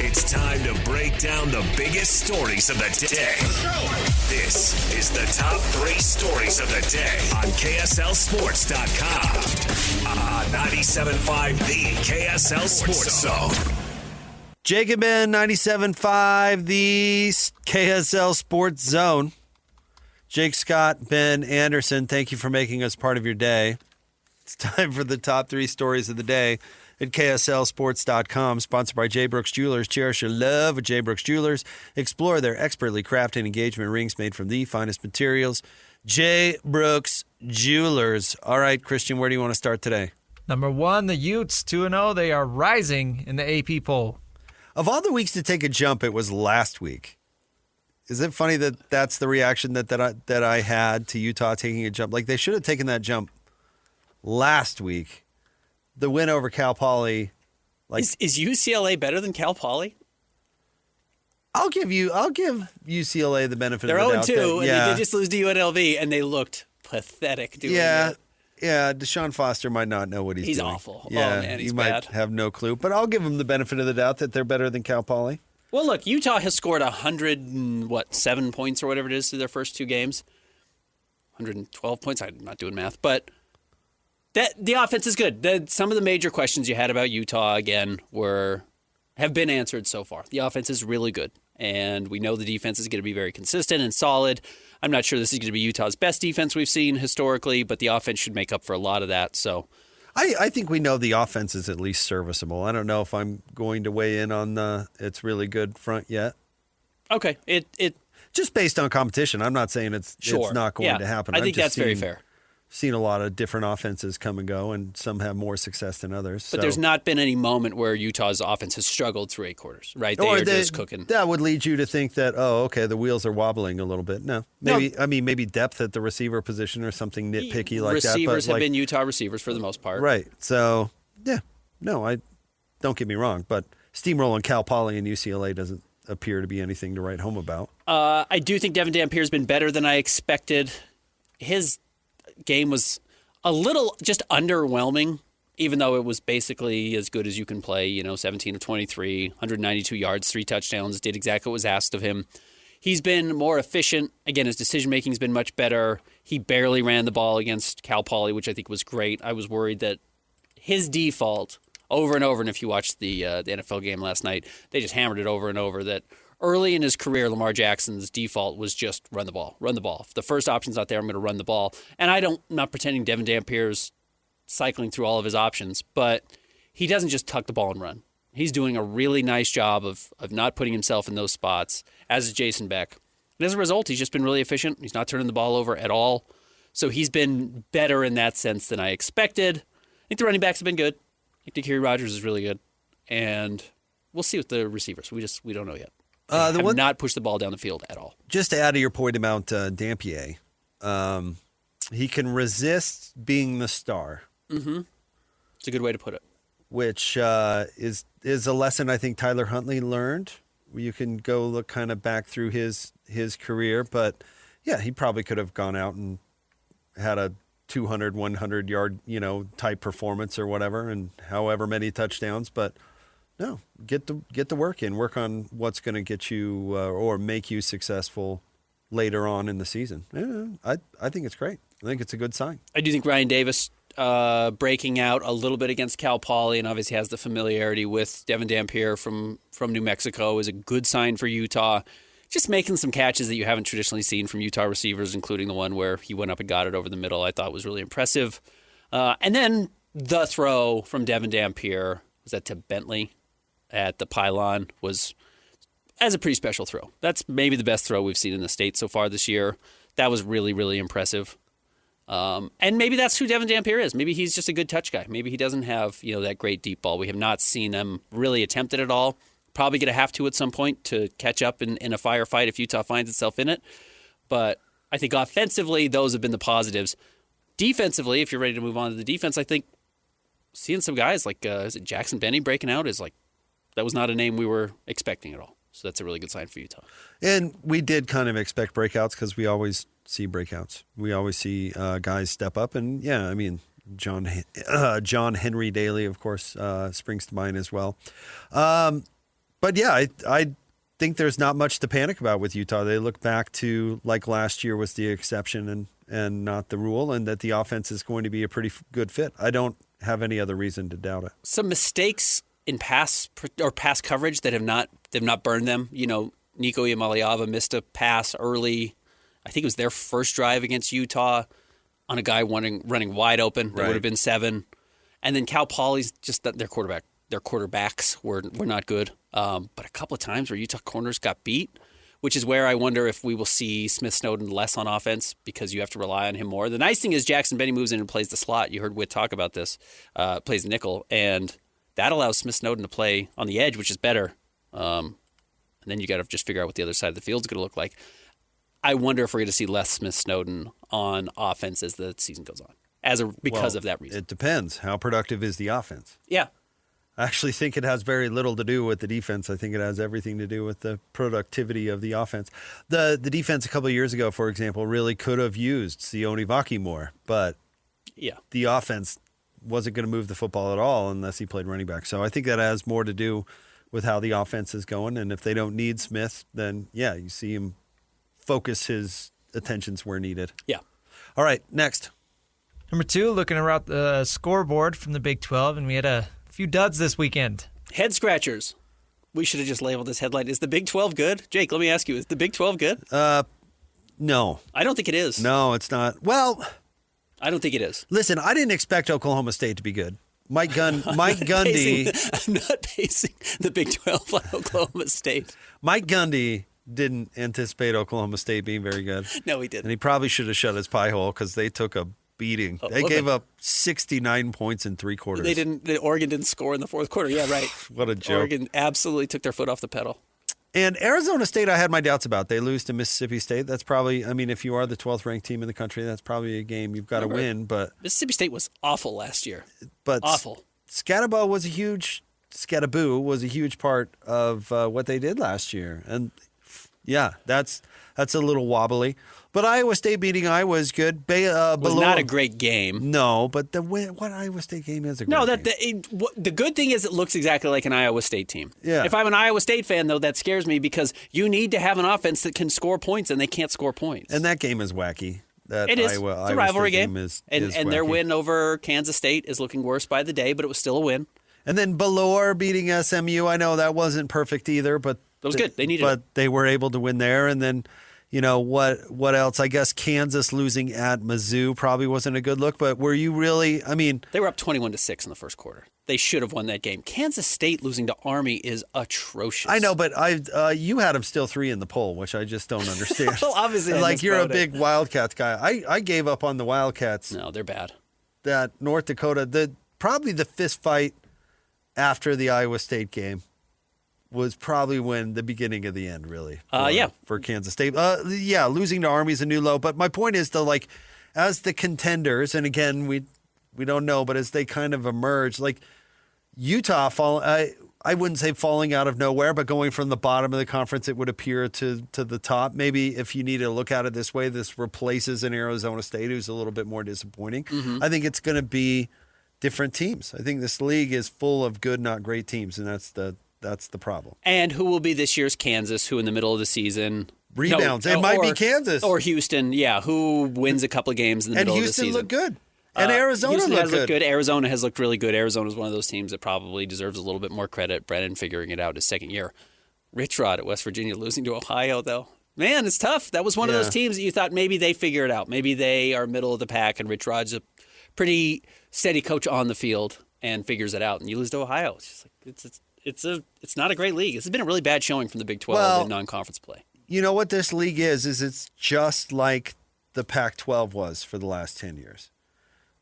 It's time to break down the biggest stories of the day. This is the top 3 stories of the day on KSLSports.com. 97.5, the KSL Sports Zone. Jacob in 97.5, the KSL Sports Zone. Jake Scott, Ben Anderson, thank you for making us part of your day. It's time for the top 3 stories of the day at KSLSports.com, sponsored by J. Brooks Jewelers. Cherish your love with J. Brooks Jewelers. Explore their expertly crafted engagement rings made from the finest materials. J. Brooks Jewelers. All right, Christian, where do you want to start today? Number 1, the Utes, 2-0. They are rising in the AP poll. Of all the weeks to take a jump, it was last week. Is it funny that that's the reaction that I had to Utah taking a jump? Like, they should have taken that jump last week. The win over Cal Poly. Like, is UCLA better than Cal Poly? I'll give UCLA the benefit They're of the doubt. 0-2, and they did just lose to UNLV, and they looked pathetic doing it. Yeah, Deshaun Foster might not know what he's doing. He's awful. Yeah, oh, man, he's he bad. might have no clue. But I'll give him the benefit of the doubt that they're better than Cal Poly. Well, look, Utah has scored 7 points or whatever it is through their first 2 games. 112 points. I'm not doing math, but the offense is good. Some of the major questions you had about Utah, again, have been answered so far. The offense is really good, and we know the defense is going to be very consistent and solid. I'm not sure this is going to be Utah's best defense we've seen historically, but the offense should make up for a lot of that. So, I think we know the offense is at least serviceable. I don't know if I'm going to weigh in on it's really good front yet. Okay, it just based on competition. I'm not saying it's not going to happen. I think that's very fair. Seen a lot of different offenses come and go, and some have more success than others. But there's not been any moment where Utah's offense has struggled through 8 quarters, right? They are just cooking. That would lead you to think that, the wheels are wobbling a little bit. No, maybe depth at the receiver position or something nitpicky like that. Receivers have been Utah receivers for the most part. Right. So, I don't get me wrong, but steamrolling Cal Poly and UCLA doesn't appear to be anything to write home about. I do think Devin Dampier's been better than I expected. His game was a little just underwhelming, even though it was basically as good as you can play, 17 of 23, 192 yards, 3 touchdowns, did exactly what was asked of him. He's been more efficient. Again, his decision-making has been much better. He barely ran the ball against Cal Poly, which I think was great. I was worried that his default over and over, and if you watched the NFL game last night, they just hammered it over and over, that early in his career, Lamar Jackson's default was just run the ball. If the first option's not there, I'm going to run the ball. And I'm not pretending Devin Dampier's cycling through all of his options, but he doesn't just tuck the ball and run. He's doing a really nice job of not putting himself in those spots, as is Jason Beck. And as a result, he's just been really efficient. He's not turning the ball over at all. So he's been better in that sense than I expected. I think the running backs have been good. I think Dickie Rogers is really good. And we'll see with the receivers. We don't know yet. Have not pushed the ball down the field at all. Just to add to your point about Dampier, he can resist being the star. Mm-hmm. It's a good way to put it. Which is a lesson I think Tyler Huntley learned. You can go look kind of back through his career, but yeah, he probably could have gone out and had a 200, 100 yard, type performance or whatever, and however many touchdowns, but. No, get the work in. Work on what's going to get you or make you successful later on in the season. Yeah, I think it's great. I think it's a good sign. I do think Ryan Davis breaking out a little bit against Cal Poly and obviously has the familiarity with Devin Dampier from New Mexico is a good sign for Utah. Just making some catches that you haven't traditionally seen from Utah receivers, including the one where he went up and got it over the middle, I thought was really impressive. And then the throw from Devin Dampier, was that to Bentley? At the pylon was as a pretty special throw. That's maybe the best throw we've seen in the state so far this year. That was really, really impressive. And maybe that's who Devin Dampier is. Maybe he's just a good touch guy. Maybe he doesn't have that great deep ball. We have not seen them really attempt it at all. Probably going to have to at some point to catch up in a firefight if Utah finds itself in it. But I think offensively, those have been the positives. Defensively, if you're ready to move on to the defense, I think seeing some guys like is it Jackson Benny breaking out is like, that was not a name we were expecting at all. So that's a really good sign for Utah. And we did kind of expect breakouts because we always see breakouts. We always see guys step up. And, yeah, I mean, John Henry Daly, of course, springs to mind as well. But yeah, I think there's not much to panic about with Utah. They look back to like last year was the exception and not the rule, and that the offense is going to be a pretty good fit. I don't have any other reason to doubt it. Some mistakes in pass coverage that have not burned them. You know, Nico Iamaleava missed a pass early. I think it was their first drive against Utah on a guy running wide open. That would have been 7. And then Cal Poly's just their quarterbacks were not good. But a couple of times where Utah corners got beat, which is where I wonder if we will see Smith Snowden less on offense because you have to rely on him more. The nice thing is Jackson Benny moves in and plays the slot. You heard Witt talk about this, plays nickel, and that allows Smith Snowden to play on the edge, which is better. And then you got to just figure out what the other side of the field is going to look like. I wonder if we're going to see less Smith Snowden on offense as the season goes on, because of that reason. It depends. How productive is the offense? Yeah. I actually think it has very little to do with the defense. I think it has everything to do with the productivity of the offense. The defense a couple of years ago, for example, really could have used Sione Vaki more, but the offense wasn't going to move the football at all unless he played running back. So I think that has more to do with how the offense is going. And if they don't need Smith, then, you see him focus his attentions where needed. Yeah. All right, next. Number 2, looking around the scoreboard from the Big 12, and we had a few duds this weekend. Head scratchers. We should have just labeled this headline. Is the Big 12 good? Jake, let me ask you, is the Big 12 good? No. I don't think it is. No, it's not. Well, I don't think it is. listen, I didn't expect Oklahoma State to be good. Mike Gundy. I'm not basing the Big 12 on Oklahoma State. Mike Gundy didn't anticipate Oklahoma State being very good. No, he And didn't. he probably should have shut his pie hole because they took a beating. They gave up 69 points in 3 quarters. Oregon didn't score in the fourth quarter. Yeah, right. What a joke. Oregon absolutely took their foot off the pedal. And Arizona State, I had my doubts about. They lose to Mississippi State. That's probably, if you are the 12th ranked team in the country, that's probably a game you've got to win. But Mississippi State was awful last year. But awful. Scatterboo was a huge part of what they did last year. And that's a little wobbly. But Iowa State beating Iowa is good. It was not a great game. No, but what Iowa State game is a great game. The good thing is it looks exactly like an Iowa State team. Yeah. If I'm an Iowa State fan, though, that scares me because you need to have an offense that can score points, and they can't score points. And that game is wacky. It is. It's a rivalry game. Is and their win over Kansas State is looking worse by the day, but it was still a win. And then Baylor beating SMU. I know that wasn't perfect either, but it was good. They needed it. But they were able to win there. And then, what else? I guess Kansas losing at Mizzou probably wasn't a good look. But were you really? They were up 21-6 in the first quarter. They should have won that game. Kansas State losing to Army is atrocious. I know, but you had them still 3 in the poll, which I just don't understand. Well, obviously, you're a big Wildcats guy. I gave up on the Wildcats. No, they're bad. That North Dakota, probably the fist fight after the Iowa State game was probably when the beginning of the end, really. For Kansas State. Losing to Army is a new low. But my point is, though, as the contenders, and again, we don't know, but as they kind of emerge, Utah, I wouldn't say falling out of nowhere, but going from the bottom of the conference, it would appear to the top. Maybe if you need to look at it this way, this replaces an Arizona State who's a little bit more disappointing. Mm-hmm. I think it's going to be different teams. I think this league is full of good, not great teams, and that's the problem. And who will be this year's Kansas, who in the middle of the season rebounds? It might be Kansas. Or Houston, who wins a couple of games in the middle of the season. And Houston looked good. And Arizona looked good. Arizona has looked really good. Arizona is one of those teams that probably deserves a little bit more credit. Brennan figuring it out his second year. Rich Rod at West Virginia losing to Ohio, though. Man, it's tough. That was one of those teams that you thought maybe they figure it out. Maybe they are middle of the pack, and Rich Rod's a pretty steady coach on the field and figures it out. And you lose to Ohio. It's just it's not a great league. It's been a really bad showing from the Big 12 in non-conference play. You know what this league is it's just like the Pac-12 was for the last 10 years,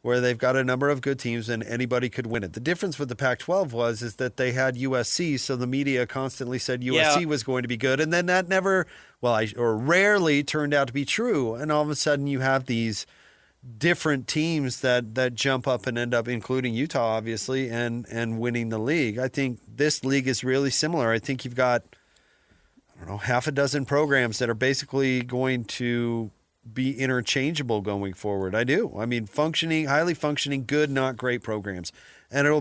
where they've got a number of good teams and anybody could win it. The difference with the Pac-12 is that they had USC, so the media constantly said USC was going to be good, and then that rarely turned out to be true. And all of a sudden you have these different teams that jump up and end up, including Utah, obviously, and winning the league. I think this league is really similar. I think you've got, half a dozen programs that are basically going to be interchangeable going forward. I do. Highly functioning, good, not great programs. And it'll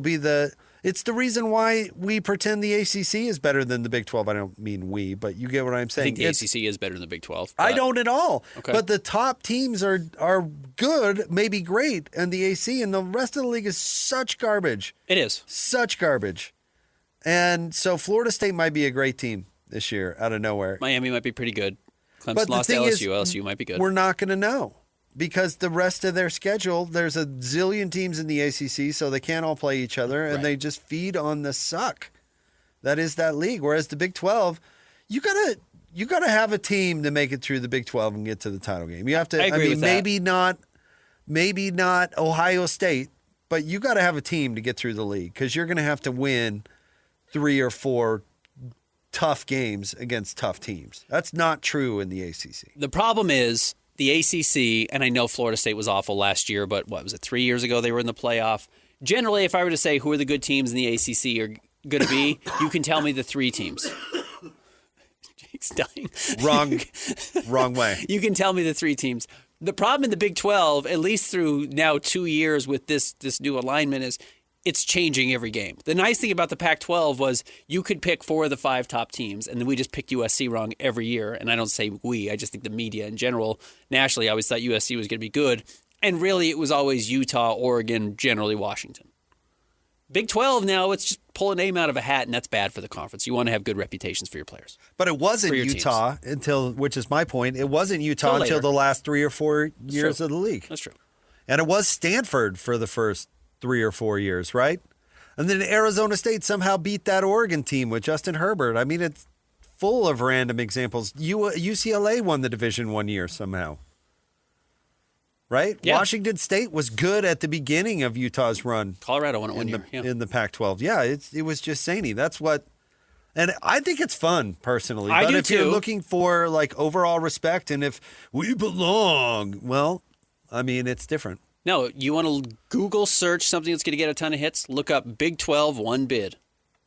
It's the reason why we pretend the ACC is better than the Big 12. I don't mean we, but you get what I'm saying. I think the ACC is better than the Big 12. I don't at all. Okay. But the top teams are good, maybe great, and the AC and the rest of the league is such garbage. It is. Such garbage. And so Florida State might be a great team this year out of nowhere. Miami might be pretty good. Clemson But the lost to thing is, LSU. LSU might be good. We're not going to know because the rest of their schedule, there's a zillion teams in the ACC, so they can't all play each other, and they just feed on the suck. That is that league. Whereas the Big 12, you gotta have a team to make it through the Big 12 and get to the title game. You have to. I agree with that. maybe not Ohio State, but you got to have a team to get through the league because you're going to have to win 3 or 4 tough games against tough teams. That's not true in the ACC. The problem is the ACC, and I know Florida State was awful last year, but what was it, 3 years ago they were in the playoff? Generally, if I were to say who are the good teams in the ACC are going to be, you can tell me the 3 teams. Jake's dying. Wrong way. You can tell me the 3 teams. The problem in the Big 12, at least through now 2 years with this new alignment, is it's changing every game. The nice thing about the Pac-12 was you could pick 4 of the 5 top teams, and then we just picked USC wrong every year. And I don't say we, I just think the media in general, nationally, I always thought USC was going to be good. And really, it was always Utah, Oregon, generally Washington. Big 12 now, it's just pull a name out of a hat, and that's bad for the conference. You want to have good reputations for your players. But it wasn't Utah teams. until, which is my point, it wasn't Utah until the last 3 or 4 years of the league. That's true. And it was Stanford for the first 3 or 4 years, right? And then Arizona State somehow beat that Oregon team with Justin Herbert. I mean, it's full of random examples. UCLA won the division 1 year somehow. Right? Yeah. Washington State was good at the beginning of Utah's run. Colorado won it 1 year. In the Pac-12. Yeah, it was just zany. That's what, and I think it's fun personally. I but do if you're too. looking for like overall respect and if we belong, well, I mean, it's different. No, you want to Google search something that's going to get a ton of hits? Look up Big 12 one bid.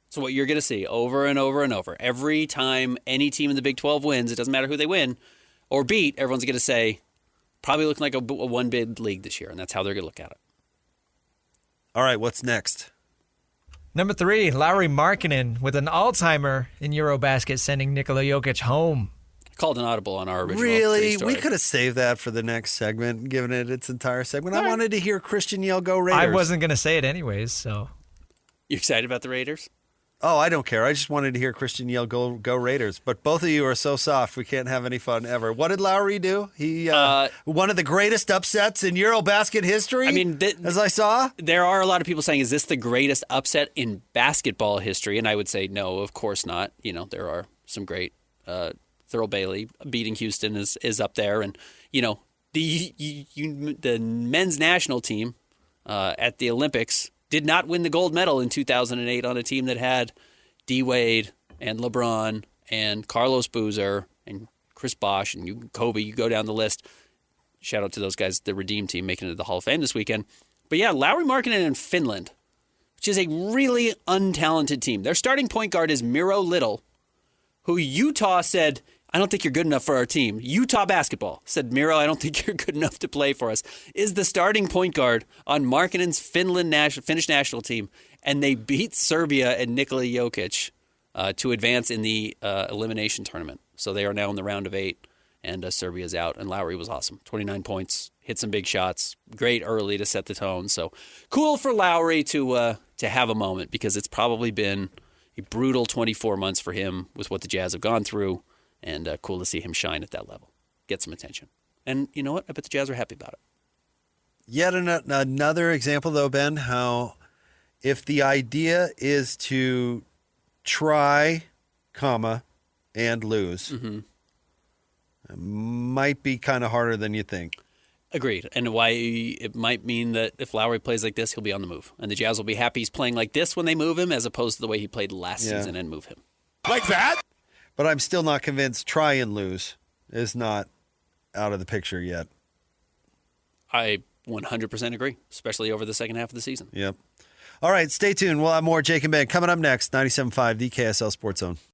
So what you're going to see over and over and over. Every time any team in the Big 12 wins, it doesn't matter who they win or beat, everyone's going to say, probably looking like a one bid league this year, and that's how they're going to look at it. All right, what's next? Number 3, Lauri Markkanen with an all-timer in Eurobasket, sending Nikola Jokic home. Called an audible on our original Really? story. We could have saved that for the next segment, given it its entire segment. I wanted to hear Christian yell, "Go Raiders." I wasn't going to say it anyways, so. You excited about the Raiders? Oh, I don't care. I just wanted to hear Christian yell, "Go Raiders." But both of you are so soft, we can't have any fun ever. What did Lowry do? He one of the greatest upsets in Eurobasket history. I mean, as I saw, there are a lot of people saying, "Is this the greatest upset in basketball history?" And I would say, no, of course not. You know, there are some great. Thurl Bailey beating Houston is up there, and you know the men's national team at the Olympics did not win the gold medal in 2008 on a team that had D Wade and LeBron and Carlos Boozer and Chris Bosh and Kobe. You go down the list. Shout out to those guys, the Redeem team, making it to the Hall of Fame this weekend. But yeah, Lauri Markkanen in Finland, which is a really untalented team. Their starting point guard is Miro Little, who Utah said, "I don't think you're good enough for our team." Utah basketball said, "Miro, I don't think you're good enough to play for us," is the starting point guard on Markkanen's Finnish national team. And they beat Serbia and Nikola Jokic to advance in the elimination tournament. So they are now in the round of 8, and Serbia's out. And Lowry was awesome. 29 points, hit some big shots, great early to set the tone. So cool for Lowry to have a moment, because it's probably been a brutal 24 months for him with what the Jazz have gone through. And cool to see him shine at that level, get some attention. And you know what? I bet the Jazz are happy about it. yet another example, though, Ben, how if the idea is to try, and lose, it might be kind of harder than you think. Agreed. And why it might mean that if Lowry plays like this, he'll be on the move. And the Jazz will be happy he's playing like this when they move him, as opposed to the way he played last season and move him. Like that? But I'm still not convinced try and lose is not out of the picture yet. I 100% agree, especially over the second half of the season. Yep. All right, stay tuned. We'll have more Jake and Ben coming up next. 97.5, the KSL Sports Zone.